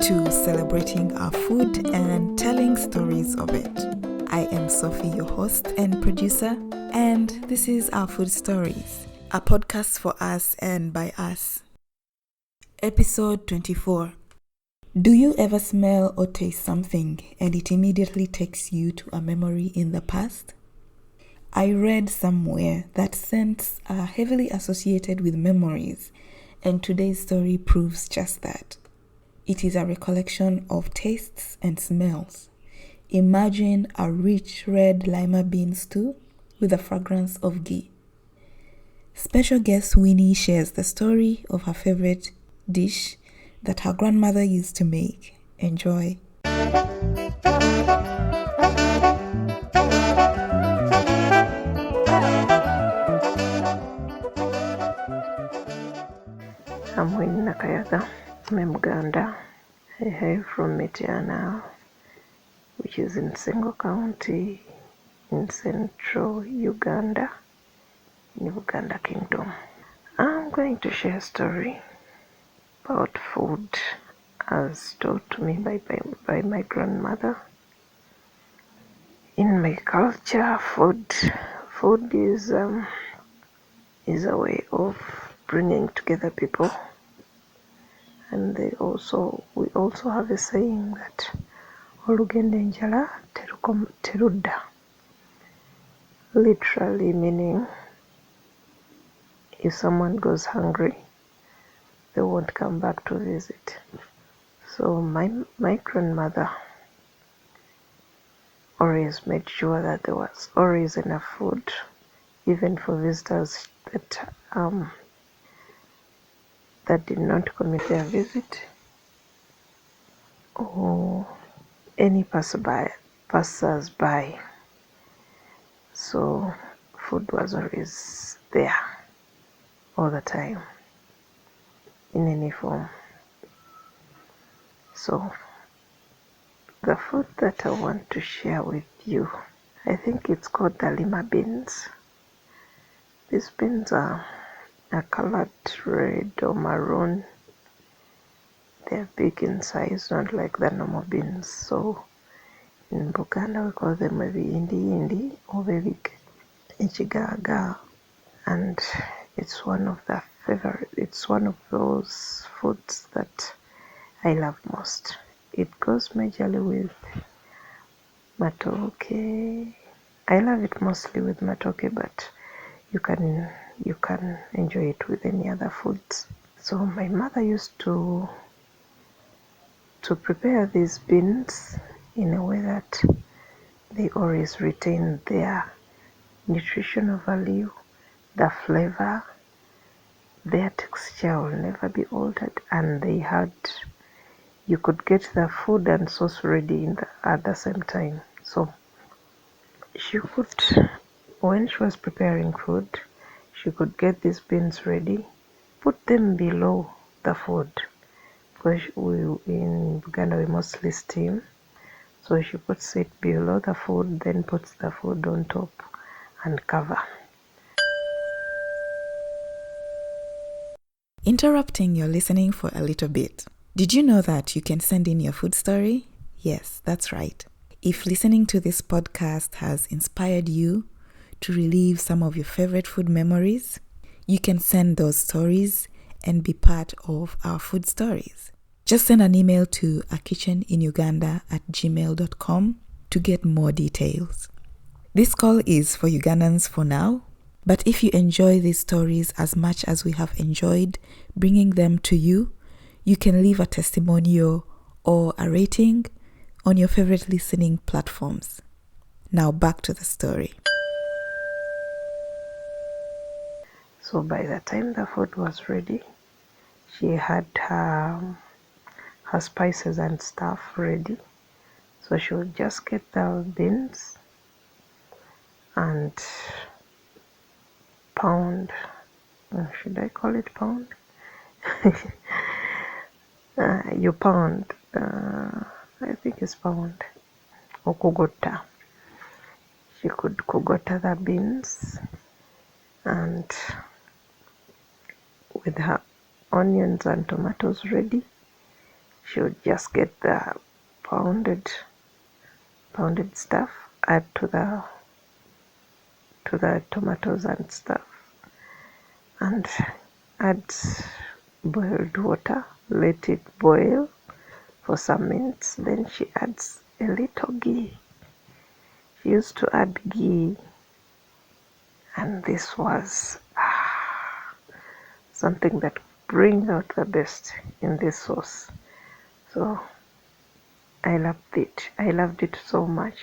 to celebrating our food and telling stories of it. I am Sophie, your host and producer, and this is Our Food Stories, a podcast for us and by us. Episode 24. Do you ever smell or taste something and it immediately takes you to a memory in the past? I read somewhere that scents are heavily associated with memories, and today's story proves just that. It is a recollection of tastes and smells. Imagine a rich red lima bean stew with the fragrance of ghee. Special guest Winnie shares the story of her favorite dish that her grandmother used to make. Enjoy. I'm Winnie, I'm Uganda. I hail from Metiana, which is in Singo County, in central Uganda, in Uganda Kingdom. I'm going to share a story about food as told to me by my grandmother. In my culture, food is a way of bringing together people. And we also have a saying that olugenda enjala terudda, literally meaning if someone goes hungry, they won't come back to visit. So my grandmother always made sure that there was always enough food, even for visitors that did not commit their visit, or any passers-by. So food was always there all the time, in any form. So the food that I want to share with you, I think it's called the lima beans. These beans are colored red or maroon. They're big in size, not like the normal beans. So in Uganda we call them Ebiyindiyindi or maybe Ekigaagaa, and it's one of those foods that I love most. It goes majorly with matoke. I love it mostly with matoke, but you can enjoy it with any other foods. So my mother used to prepare these beans in a way that they always retain their nutritional value, the flavor, their texture will never be altered, and you could get the food and sauce ready at the same time. So when she was preparing food, she could get these beans ready, put them below the food, because in Uganda we mostly steam. So she puts it below the food, then puts the food on top and cover. Interrupting your listening for a little bit. Did you know that you can send in your food story? Yes, that's right. If listening to this podcast has inspired you to relive some of your favorite food memories, you can send those stories and be part of our food stories. Just send an email to akitcheninuganda@gmail.com to get more details. This call is for Ugandans for now, but if you enjoy these stories as much as we have enjoyed bringing them to you, you can leave a testimonial or a rating on your favorite listening platforms. Now back to the story. So by the time the food was ready, she had her spices and stuff ready. So she would just get the beans and pound. Should I call it pound? You pound. I think it's pound. Or kugota. She could kugota the beans, and with her onions and tomatoes ready, She would just get the pounded stuff, add to the tomatoes and stuff, and add boiled water, let it boil for some minutes. Then she adds a little ghee. She used to add ghee, and this was something that brings out the best in this sauce. So I loved it. I loved it so much,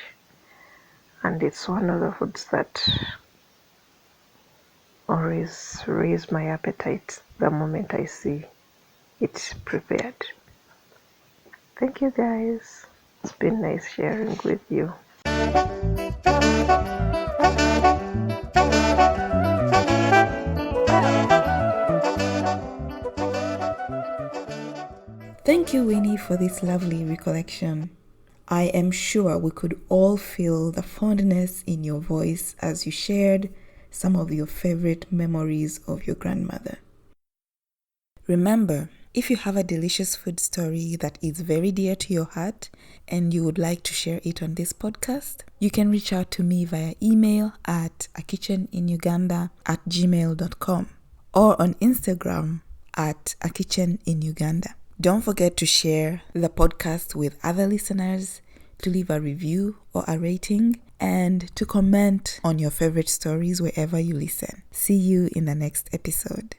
and it's one of the foods that always raise my appetite the moment I see it prepared. Thank you guys. It's been nice sharing with you. Thank you, Winnie, for this lovely recollection. I am sure we could all feel the fondness in your voice as you shared some of your favorite memories of your grandmother. Remember, if you have a delicious food story that is very dear to your heart and you would like to share it on this podcast, you can reach out to me via email at akitcheninuganda@gmail.com or on Instagram at akitcheninuganda. Don't forget to share the podcast with other listeners, to leave a review or a rating, and to comment on your favorite stories wherever you listen. See you in the next episode.